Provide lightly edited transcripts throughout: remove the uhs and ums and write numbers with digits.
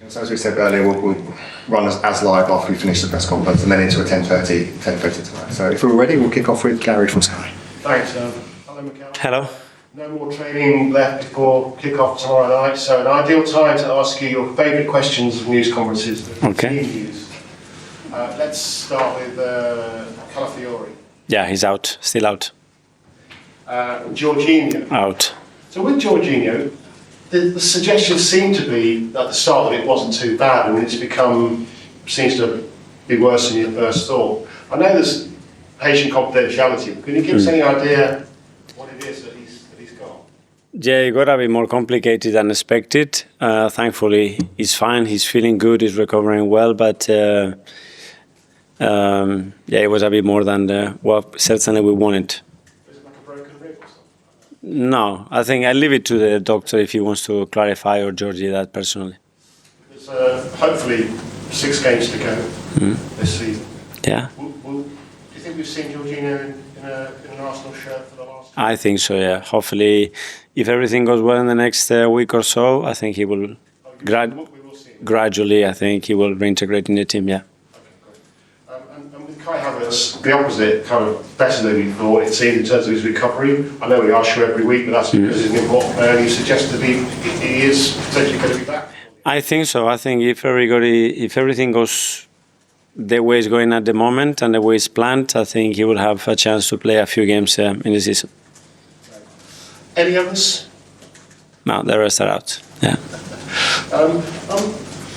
So as we said earlier, we'll run as live after we finish the press conference and then into a 10:30 tonight. So if we're ready, we'll kick off with Gary from Sky. Thanks. Hello, Mikel. Hello. No more training left before kick-off tomorrow night, so an ideal time to ask you your favourite questions of news conferences. Okay. Team news. Let's start with Calafiori. Yeah, he's out. Still out. Jorginho. Out. So with Jorginho, the suggestions seem to be at the start that it wasn't too bad, and seems to be worse than you first thought. I know there's patient confidentiality. Can you give us any idea what it is that he's got? Yeah, it got a bit more complicated than expected. Thankfully, he's fine. He's feeling good. He's recovering well, but it was a bit more than what certainly we wanted. No, I think I leave it to the doctor if he wants to clarify, or Georgie that personally. There's hopefully 6 games to go this season. Yeah. Do you think we've seen Jorginho in an Arsenal shirt for the last time? I think so, yeah. Hopefully, if everything goes well in the next week or so, I think he will gradually, I think he will reintegrate in the team, yeah. And with Kai Havertz, the opposite, kind of better than we thought, it seemed, in terms of his recovery. I know we ask you every week, but that's because he's an important player. You suggest that he is potentially going to be back? I think so. I think if everything goes the way it's going at the moment and the way it's planned, I think he will have a chance to play a few games in the season. Any others? No, the rest are out. Yeah.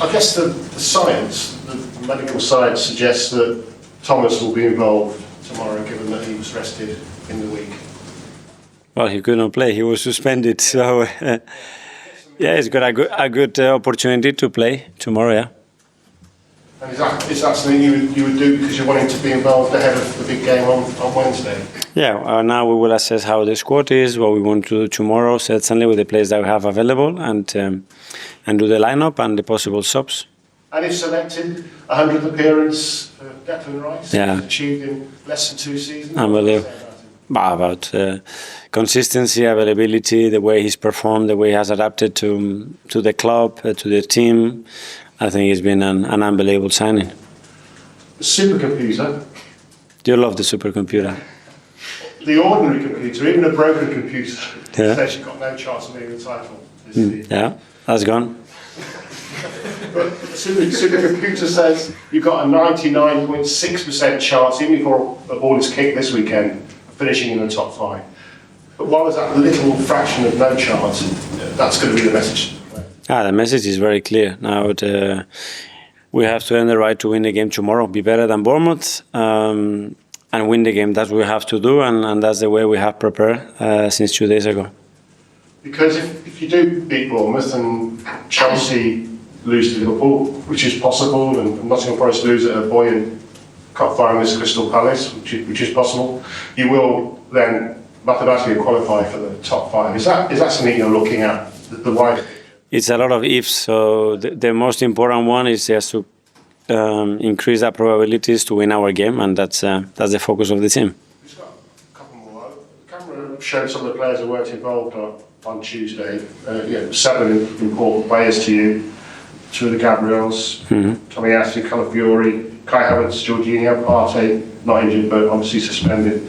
I guess the science, the medical science suggests that Thomas will be involved tomorrow, given that he was rested in the week. Well, he could not play. He was suspended. So, yeah, he's got a good opportunity to play tomorrow, yeah. And is that something you would do because you're wanting to be involved ahead of the big game on Wednesday? Yeah, now we will assess how the squad is, what we want to do tomorrow, certainly with the players that we have available, and do the lineup and the possible subs. And if selected, 100th appearance for Declan Rice, yeah, achieved in less than 2 seasons. Unbelievable. About consistency, availability, the way he's performed, the way he has adapted to the club, to the team. I think it's been an unbelievable signing. The supercomputer. Do you love the supercomputer? The ordinary computer, even a broken computer, says you've got no chance of winning the title this season. Yeah, that's gone. But the supercomputer says you've got a 99.6% chance, even before the ball is kicked this weekend, of finishing in the top 5. But while there's that little fraction of no chance, that's going to be the message. The message is very clear. Now we have to earn the right to win the game tomorrow, be better than Bournemouth, and win the game. That's what we have to do, and that's the way we have prepared since 2 days ago. Because if you do beat Bournemouth and Chelsea lose to Liverpool, which is possible, and Nottingham Forest lose at a buoyant cup final against Crystal Palace, which is possible, you will then mathematically qualify for the top 5. Is that something you're looking at, the wider? It's a lot of ifs. So the most important one is just to increase our probabilities to win our game, and that's the focus of the team. We've got a couple more. The camera showed some of the players who weren't involved on Tuesday. 7 important players to you. 2 of the Gabriels, Tomiyasu, Calafiori, Kai Havertz, Jorginho, Partey, not injured but obviously suspended.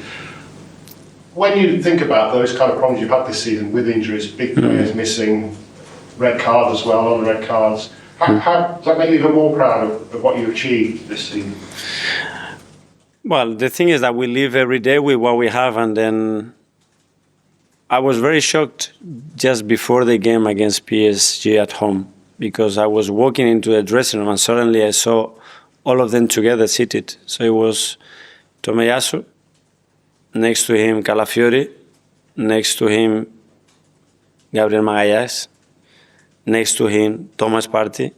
When you think about those kind of problems you've had this season with injuries, big players missing, red cards as well, on red cards, how does that make you even more proud of what you achieved this season? Well, the thing is that we live every day with what we have, and then I was very shocked just before the game against PSG at home, because I was walking into the dressing room and suddenly I saw all of them together seated. So it was Tomiyasu, next to him Calafiori, next to him Gabriel Magalhães, next to him Thomas Partey,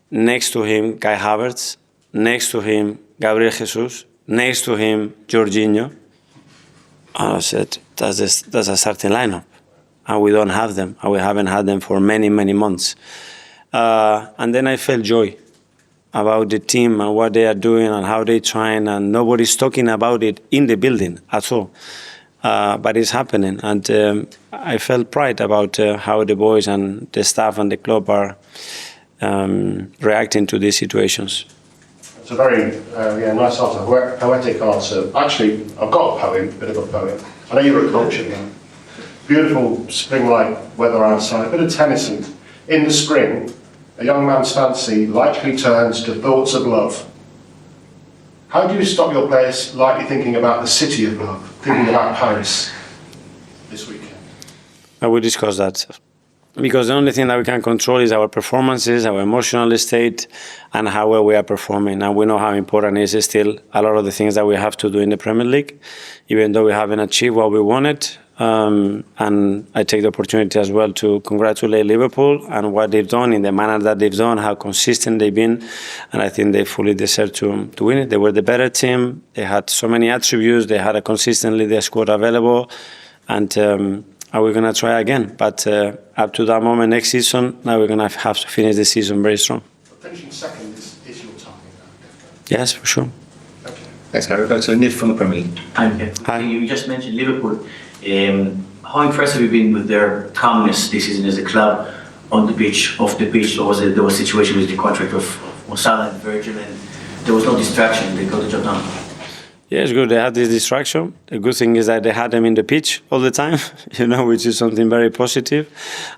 next to him Kai Havertz, next to him Gabriel Jesus, next to him Jorginho. And I said, that's a starting lineup. And we don't have them, and we haven't had them for many, many months. And then I felt joy about the team and what they are doing and how they're trying, and nobody's talking about it in the building at all. But it's happening, and I felt pride about how the boys and the staff and the club are reacting to these situations. It's a very nice answer, poetic answer. Actually, I've got a poem, a bit of a poem. I know you're a culture man. Beautiful spring-like weather outside, a bit of Tennyson. In the spring, a young man's fancy likely turns to thoughts of love. How do you stop your players lightly thinking about the city of love, thinking about Paris this weekend? I will discuss that. Because the only thing that we can control is our performances, our emotional state, and how well we are performing. And we know how important it is still a lot of the things that we have to do in the Premier League, even though we haven't achieved what we wanted. And I take the opportunity as well to congratulate Liverpool and what they've done in the manner that they've done, how consistent they've been. And I think they fully deserve to win it. They were the better team. They had so many attributes. They had a consistently their squad available. And we're going to try again. But up to that moment next season, now we're going to have to finish the season very strong. Finishing second is your target now. Yes, for sure. Okay. Thanks, Gary. We'll go to Niv from the Premier League. Hi. You just mentioned Liverpool. How impressive have you been with their calmness this season as a club, on the pitch, off the pitch? Or was it, there was a situation with the contract of Salah and Virgil, and there was no distraction, they got the job done? Yeah, it's good. They had this distraction. The good thing is that they had them in the pitch all the time, which is something very positive.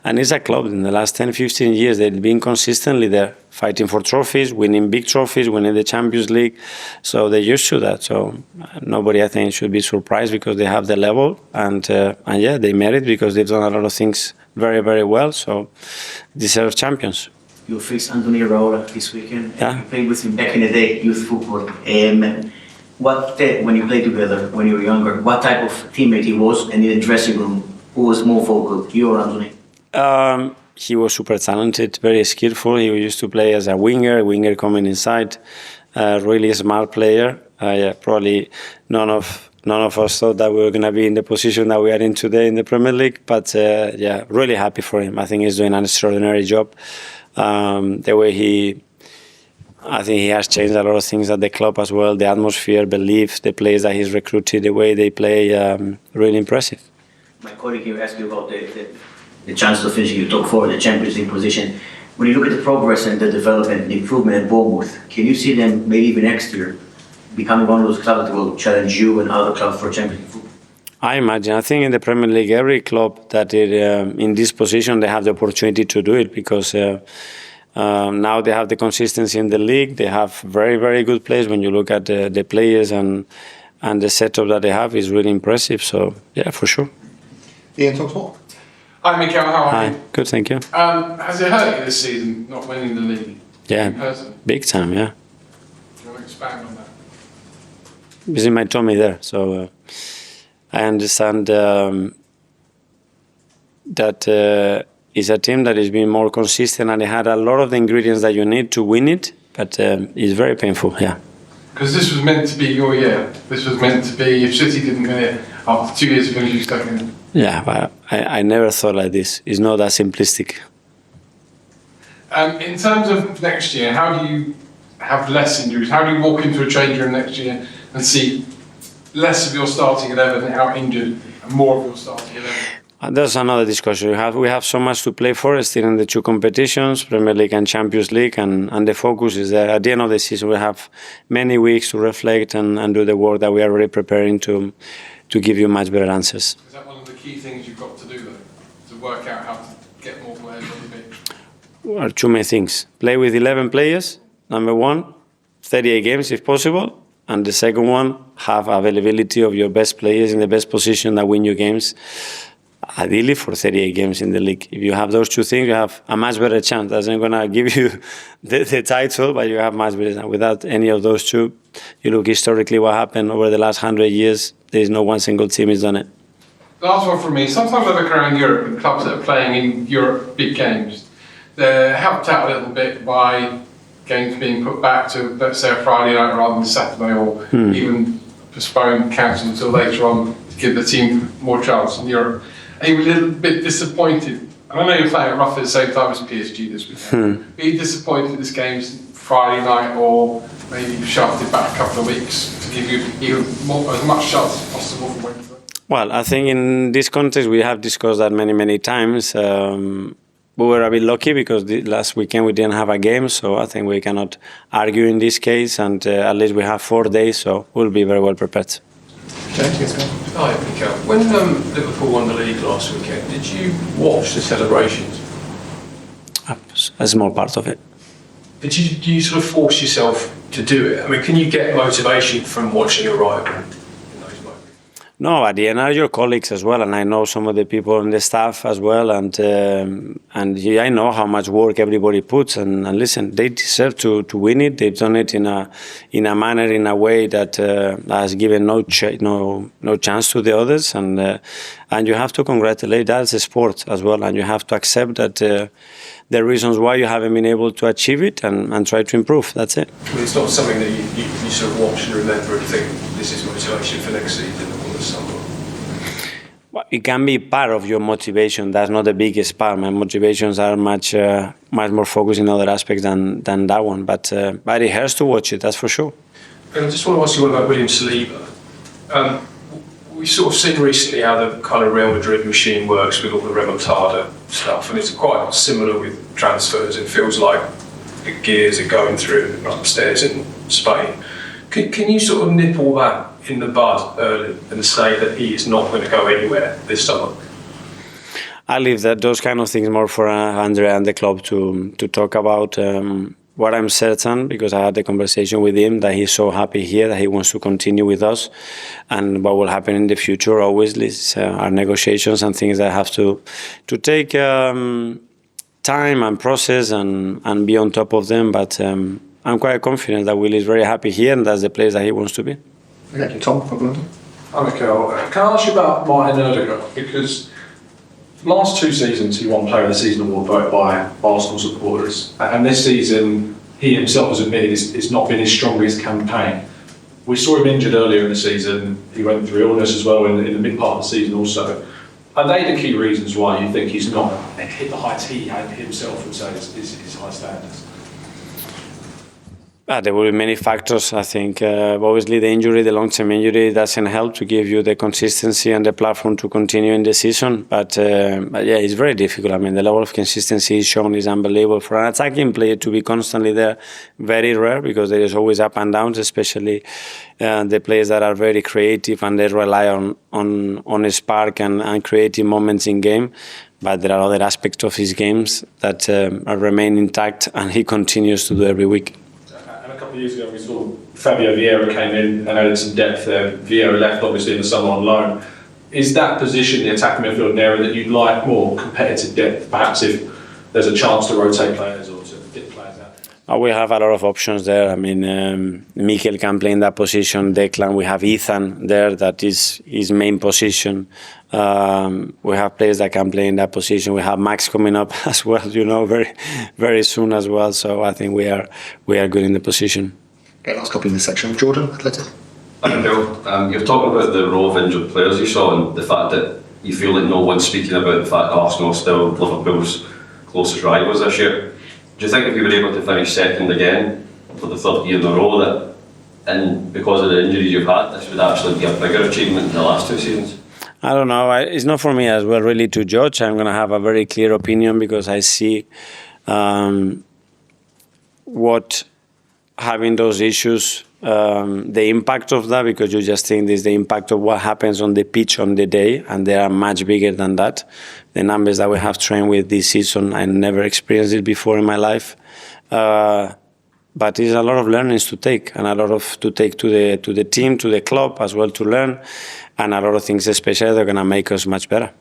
And it's a club in the last 10, 15 years, they've been consistently there, fighting for trophies, winning big trophies, winning the Champions League. So they're used to that. So nobody, I think, should be surprised because they have the level. And yeah, they merit because they've done a lot of things very, very well. So deserve champions. You faced Andoni Iraola this weekend. Yeah. You played with him back in the day, youth football. When you played together, when you were younger, what type of teammate he was, and in the dressing room, who was more vocal, you or Andoni? He was super talented, very skillful. He used to play as a winger coming inside. Really smart player. Yeah, probably none of us thought that we were going to be in the position that we are in today in the Premier League. But yeah, really happy for him. I think he's doing an extraordinary job. The way I think he has changed a lot of things at the club as well. The atmosphere, belief, the players that he's recruited, the way they play, really impressive. My colleague here asked you about the chance to finish your top four, the Champions League position. When you look at the progress and the development, the improvement at Bournemouth, can you see them maybe even next year becoming one of those clubs that will challenge you and other clubs for Champions League football? I imagine. I think in the Premier League, every club that is in this position, they have the opportunity to do it because now they have the consistency in the league. They have very, very good players. When you look at the players and the setup that they have, is really impressive. So, yeah, for sure. Ian Talksport. Hi, Mikel. How are Hi, you? good, thank you. Has it hurt you this season not winning the league? Yeah, In person? big time, yeah. Do you want to expand on that? It's in my tummy there. So I understand that it's a team that has been more consistent and they had a lot of the ingredients that you need to win it, but it's very painful, yeah. Because this was meant to be your year. This was meant to be, if City didn't win it, after 2 years of finishing second. Yeah, but I never thought like this. It's not that simplistic. In terms of next year, how do you have less injuries? How do you walk into a change room next year and see less of your starting 11 out injured and more of your starting 11? That's another discussion. We have so much to play for still in the two competitions, Premier League and Champions League, and the focus is there. At the end of the season, we have many weeks to reflect and do the work that we are already preparing to give you much better answers. Is that one of the key things you've got to do, though? To work out how to get more players on the pitch? Well, two main things. Play with 11 players, number one, 38 games if possible, and the second one, have availability of your best players in the best position that win you games. Ideally for 38 games in the league. If you have those two things, you have a much better chance. That's not going to give you the title, but you have much better chance. Without any of those two, you look historically what happened over the last 100 years, there is no one single team has done it. Last one from me. Sometimes I look around Europe and clubs that are playing in Europe big games. They're helped out a little bit by games being put back to, let's say, a Friday night rather than Saturday, or even postponed, cancelled until later on to give the team more chance in Europe. Are you a little bit disappointed? And I know you're playing at roughly the same time as PSG this weekend. Are you disappointed this game's Friday night, or maybe you've shoved it back a couple of weeks to give you even as much chance as possible for Wednesday? Well, I think in this context we have discussed that many times. we were a bit lucky because last weekend we didn't have a game, so I think we cannot argue in this case, and at least we have 4 days, so we'll be very well prepared. Hi, Mikel. When Liverpool won the league last weekend, did you watch the celebrations? A small part of it. Do you sort of force yourself to do it? I mean, can you get motivation from watching a rival in those moments? No, at the end are your colleagues as well, and I know some of the people in the staff as well, and yeah, I know how much work everybody puts. And listen, they deserve to win it. They've done it in a manner, in a way that has given no chance to the others, and you have to congratulate. That's a sport as well, and you have to accept that. The reasons why you haven't been able to achieve it and try to improve. That's it. I mean, it's not something that you sort of watch and remember and think this is motivation for next season or the summer. Well, it can be part of your motivation. That's not the biggest part. My motivations are much more focused in other aspects than that one. But it hurts to watch it. That's for sure. And I just want to ask you one about William Saliba. We've sort of seen recently how the kind of Real Madrid machine works with all the remontada stuff, and it's quite similar with transfers. It feels like the gears are going through upstairs in Spain. Can you sort of nip all that in the bud early and say that he is not going to go anywhere this summer? I leave those kind of things more for Andrea and the club to talk about. What I'm certain, because I had the conversation with him, that he's so happy here, that he wants to continue with us. And what will happen in the future, obviously, is our negotiations and things that have to take time and process and be on top of them. But I'm quite confident that Will is very happy here, and that's the place that he wants to be. Okay, Tom, problem? Hi, Mikel. Can I ask you about Martin Odegaard? Because last 2 seasons, he won Player of the Season award voted by Arsenal supporters, and this season, he himself has admitted it's not been his strongest campaign. We saw him injured earlier in the season. He went through illness as well in the mid part of the season also. Are they the key reasons why you think he's not hit the heights he had himself would say his high standards? There will be many factors. I think obviously the injury, the long-term injury, doesn't help to give you the consistency and the platform to continue in the season. But yeah, it's very difficult. I mean, the level of consistency he's shown is unbelievable. For an attacking player to be constantly there, very rare, because there is always up and downs, especially the players that are very creative and they rely on a spark and creative moments in game. But there are other aspects of his games that remain intact, and he continues to do every week. A couple of years ago, we saw Fabio Vieira came in and added some depth there. Vieira left, obviously, in the summer on loan. Is that position, the attacking midfield, an area that you'd like more competitive depth, perhaps if there's a chance to rotate players or to get players out? We have a lot of options there. I mean, Mikel can play in that position. Declan, we have Ethan there, that is his main position. We have players that can play in that position. We have Max coming up as well, very, very soon as well. So I think we are good in the position. Okay, last copy in this section. Jordan, Athletic. Hi, Mikel. You're talking about the row of injured players you saw and the fact that you feel like no one's speaking about the fact that Arsenal are still Liverpool's closest rivals this year. Do you think if we were able to finish second again for the 3rd year in a row, that, and because of the injuries you've had, this would actually be a bigger achievement than the last 2 seasons? I don't know. It's not for me as well, really, to judge. I'm going to have a very clear opinion because I see what having those issues, the impact of that, because you just think this is the impact of what happens on the pitch on the day, and they are much bigger than that. The numbers that we have trained with this season, I never experienced it before in my life. But it's a lot of learnings to take, and a lot of to take to the team, to the club as well, to learn, and a lot of things especially that are going to make us much better.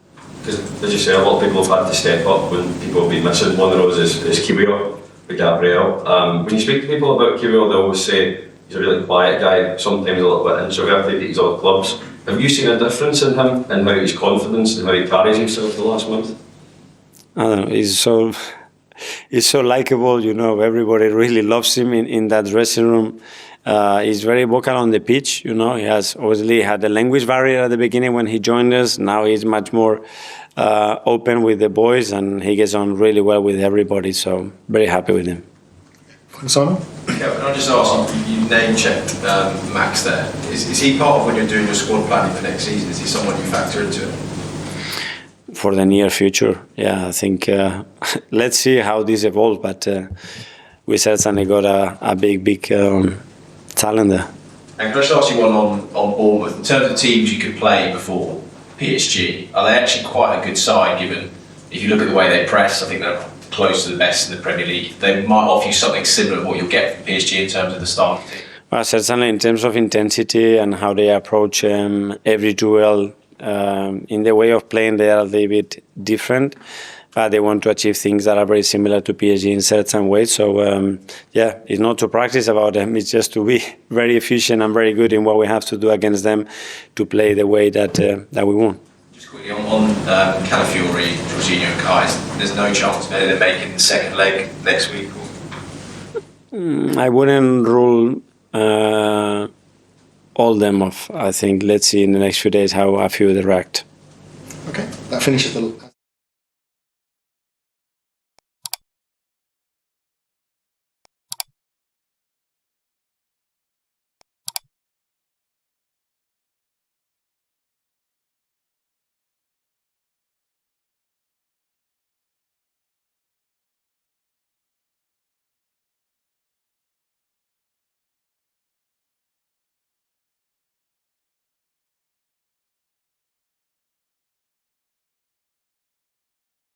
Because, as you say, a lot of people have had to step up when people have been missing. One of those is Kiwior, with Gabriel. When you speak to people about Kiwior, they always say he's a really quiet guy, sometimes a little bit introverted at his other clubs. Have you seen a difference in him and how his confidence and how he carries himself the last month? I don't know, he's so likable, everybody really loves him in that dressing room. He's very vocal on the pitch, he has obviously had a language barrier at the beginning when he joined us. Now he's much more open with the boys, and he gets on really well with everybody, so very happy with him. Simon? Yeah, can I just ask, you name-checked Max there. Is he part of when you're doing your squad planning for next season? Is he someone you factor into it? for the near future. Yeah, I think let's see how this evolves, but we certainly got a big talent there. And can I just ask you one on Bournemouth? In terms of teams you could play before PSG, are they actually quite a good side given, if you look at the way they press, I think they're close to the best in the Premier League. They might offer you something similar to what you'll get from PSG in terms of the starting team. Well, certainly in terms of intensity and how they approach every duel, in the way of playing they are a little bit different, but they want to achieve things that are very similar to PSG in certain ways. So yeah, it's not to practice about them, it's just to be very efficient and very good in what we have to do against them to play the way that we want. Just quickly on Calafiori, Jorginho and Kai, there's no chance maybe they're making the second leg next week? I wouldn't rule all them off. I think let's see in the next few days how a few react. Okay, that finishes the